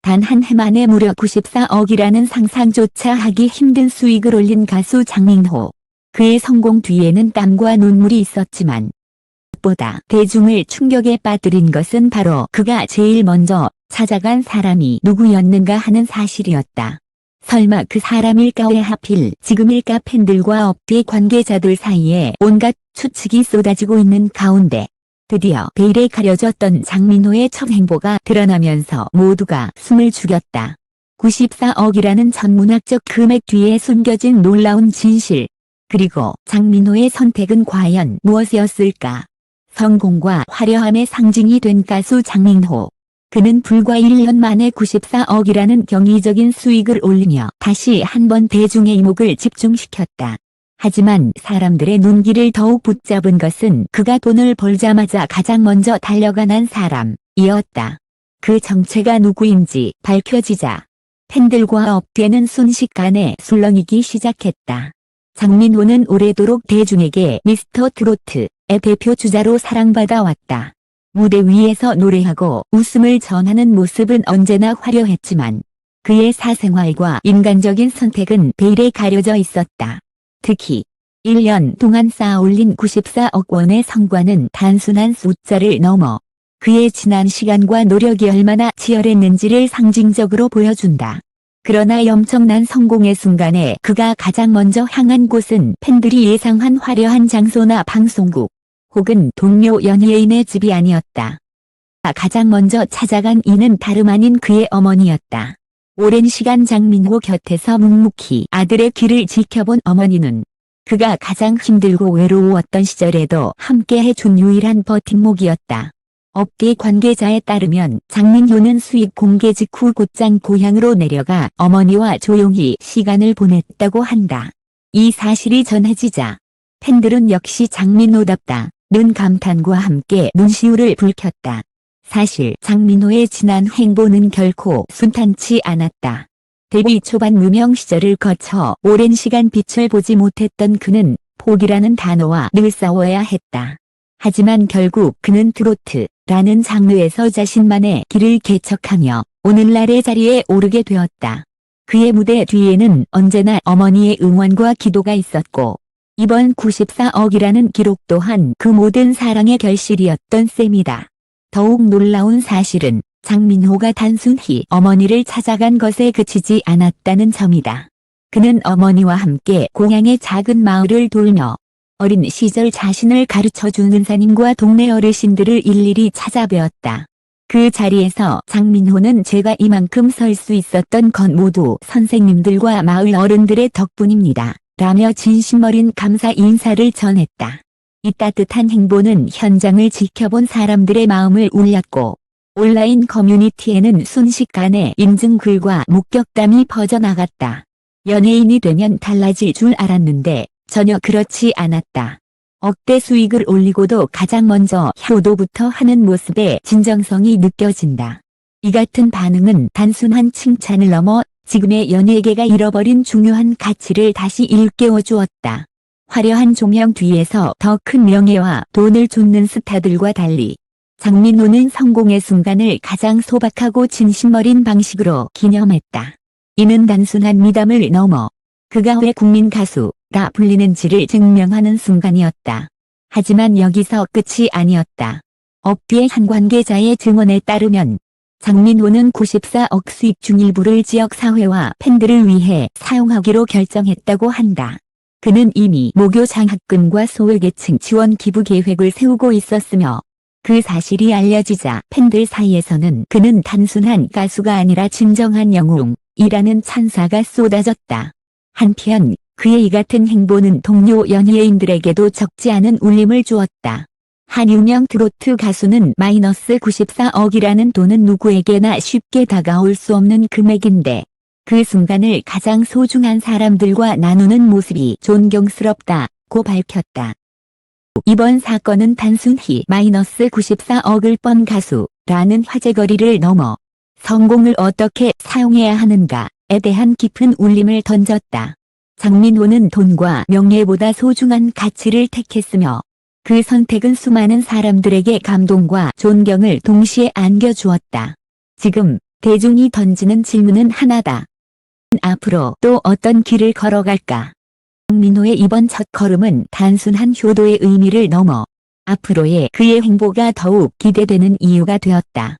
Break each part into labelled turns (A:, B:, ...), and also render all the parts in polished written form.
A: 단 한 해 만에 무려 94억이라는 상상조차 하기 힘든 수익을 올린 가수 장민호. 그의 성공 뒤에는 땀과 눈물이 있었지만 무엇보다 대중을 충격에 빠뜨린 것은 바로 그가 제일 먼저 찾아간 사람이 누구였는가 하는 사실이었다. 설마 그 사람일까, 왜 하필 지금일까? 팬들과 업계 관계자들 사이에 온갖 추측이 쏟아지고 있는 가운데 드디어 베일에 가려졌던 장민호의 첫 행보가 드러나면서 모두가 숨을 죽였다. 94억이라는 천문학적 금액 뒤에 숨겨진 놀라운 진실. 그리고 장민호의 선택은 과연 무엇이었을까? 성공과 화려함의 상징이 된 가수 장민호. 그는 불과 1년 만에 94억이라는 경이적인 수익을 올리며 다시 한번 대중의 이목을 집중시켰다. 하지만 사람들의 눈길을 더욱 붙잡은 것은 그가 돈을 벌자마자 가장 먼저 달려간 한 사람이었다. 그 정체가 누구인지 밝혀지자 팬들과 업계는 순식간에 술렁이기 시작했다. 장민호는 오래도록 대중에게 미스터 트로트의 대표 주자로 사랑받아 왔다. 무대 위에서 노래하고 웃음을 전하는 모습은 언제나 화려했지만 그의 사생활과 인간적인 선택은 베일에 가려져 있었다. 특히 1년 동안 쌓아올린 94억 원의 성과는 단순한 숫자를 넘어 그의 지난 시간과 노력이 얼마나 치열했는지를 상징적으로 보여준다. 그러나 엄청난 성공의 순간에 그가 가장 먼저 향한 곳은 팬들이 예상한 화려한 장소나 방송국 혹은 동료 연예인의 집이 아니었다. 가장 먼저 찾아간 이는 다름 아닌 그의 어머니였다. 오랜 시간 장민호 곁에서 묵묵히 아들의 길을 지켜본 어머니는 그가 가장 힘들고 외로웠던 시절에도 함께 해준 유일한 버팀목이었다. 업계 관계자에 따르면 장민호는 수익 공개 직후 곧장 고향으로 내려가 어머니와 조용히 시간을 보냈다고 한다. 이 사실이 전해지자 팬들은 역시 장민호답다 는 감탄과 함께 눈시울을 붉혔다. 사실 장민호의 지난 행보는 결코 순탄치 않았다. 데뷔 초반 무명 시절을 거쳐 오랜 시간 빛을 보지 못했던 그는 포기라는 단어와 늘 싸워야 했다. 하지만 결국 그는 트로트라는 장르에서 자신만의 길을 개척하며 오늘날의 자리에 오르게 되었다. 그의 무대 뒤에는 언제나 어머니의 응원과 기도가 있었고 이번 94억이라는 기록 또한 그 모든 사랑의 결실이었던 셈이다. 더욱 놀라운 사실은 장민호가 단순히 어머니를 찾아간 것에 그치지 않았다는 점이다. 그는 어머니와 함께 고향의 작은 마을을 돌며 어린 시절 자신을 가르쳐준 은사님과 동네 어르신들을 일일이 찾아뵈었다. 그 자리에서 장민호는 제가 이만큼 설 수 있었던 건 모두 선생님들과 마을 어른들의 덕분입니다. 라며 진심 어린 감사 인사를 전했다. 이 따뜻한 행보는 현장을 지켜본 사람들의 마음을 울렸고 온라인 커뮤니티에는 순식간에 인증글과 목격담이 퍼져나갔다. 연예인이 되면 달라질 줄 알았는데 전혀 그렇지 않았다. 억대 수익을 올리고도 가장 먼저 효도부터 하는 모습에 진정성이 느껴진다. 이 같은 반응은 단순한 칭찬을 넘어 지금의 연예계가 잃어버린 중요한 가치를 다시 일깨워 주었다. 화려한 조명 뒤에서 더 큰 명예와 돈을 쫓는 스타들과 달리 장민호는 성공의 순간을 가장 소박하고 진심 어린 방식으로 기념했다. 이는 단순한 미담을 넘어 그가 왜 국민 가수라 불리는지를 증명하는 순간이었다. 하지만 여기서 끝이 아니었다. 업계 한 관계자의 증언에 따르면 장민호는 94억 수익 중 일부를 지역사회와 팬들을 위해 사용하기로 결정했다고 한다. 그는 이미 모교 장학금과 소외계층 지원 기부 계획을 세우고 있었으며 그 사실이 알려지자 팬들 사이에서는 그는 단순한 가수가 아니라 진정한 영웅이라는 찬사가 쏟아졌다. 한편 그의 이 같은 행보는 동료 연예인들에게도 적지 않은 울림을 주었다. 한 유명 트로트 가수는 마이너스 94억이라는 돈은 누구에게나 쉽게 다가올 수 없는 금액인데 그 순간을 가장 소중한 사람들과 나누는 모습이 존경스럽다고 밝혔다. 이번 사건은 단순히 마이너스 94억을 번 가수라는 화제거리를 넘어 성공을 어떻게 사용해야 하는가에 대한 깊은 울림을 던졌다. 장민호는 돈과 명예보다 소중한 가치를 택했으며 그 선택은 수많은 사람들에게 감동과 존경을 동시에 안겨주었다. 지금 대중이 던지는 질문은 하나다. 앞으로 또 어떤 길을 걸어갈까? 장민호의 이번 첫걸음은 단순한 효도의 의미를 넘어 앞으로의 그의 행보가 더욱 기대되는 이유가 되었다.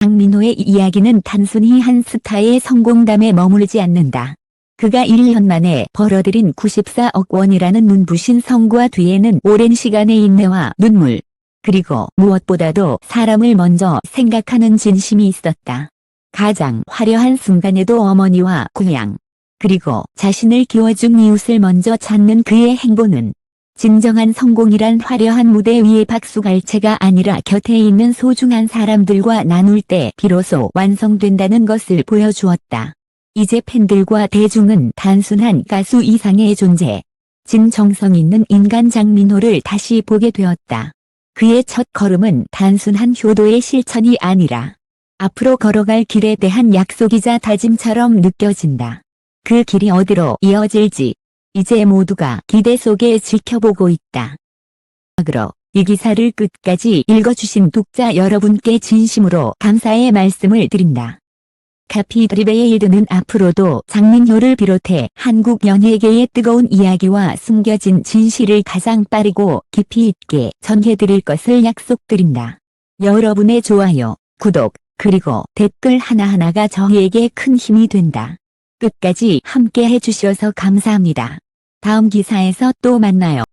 A: 장민호의 이야기는 단순히 한 스타의 성공담에 머물지 않는다. 그가 1년 만에 벌어들인 94억 원이라는 눈부신 성과 뒤에는 오랜 시간의 인내와 눈물, 그리고 무엇보다도 사람을 먼저 생각하는 진심이 있었다. 가장 화려한 순간에도 어머니와 고향, 그리고 자신을 키워준 이웃을 먼저 찾는 그의 행보는 진정한 성공이란 화려한 무대 위의 박수갈채가 아니라 곁에 있는 소중한 사람들과 나눌 때 비로소 완성된다는 것을 보여주었다. 이제 팬들과 대중은 단순한 가수 이상의 존재, 진정성 있는 인간 장민호를 다시 보게 되었다. 그의 첫 걸음은 단순한 효도의 실천이 아니라 앞으로 걸어갈 길에 대한 약속이자 다짐처럼 느껴진다. 그 길이 어디로 이어질지 이제 모두가 기대 속에 지켜보고 있다. 그러 이 기사를 끝까지 읽어주신 독자 여러분께 진심으로 감사의 말씀을 드린다. 카피드립의 일드는 앞으로도 장민호를 비롯해 한국 연예계의 뜨거운 이야기와 숨겨진 진실을 가장 빠르고 깊이 있게 전해드릴 것을 약속드린다. 여러분의 좋아요, 구독, 그리고 댓글 하나하나가 저희에게 큰 힘이 된다. 끝까지 함께 해주셔서 감사합니다. 다음 기사에서 또 만나요.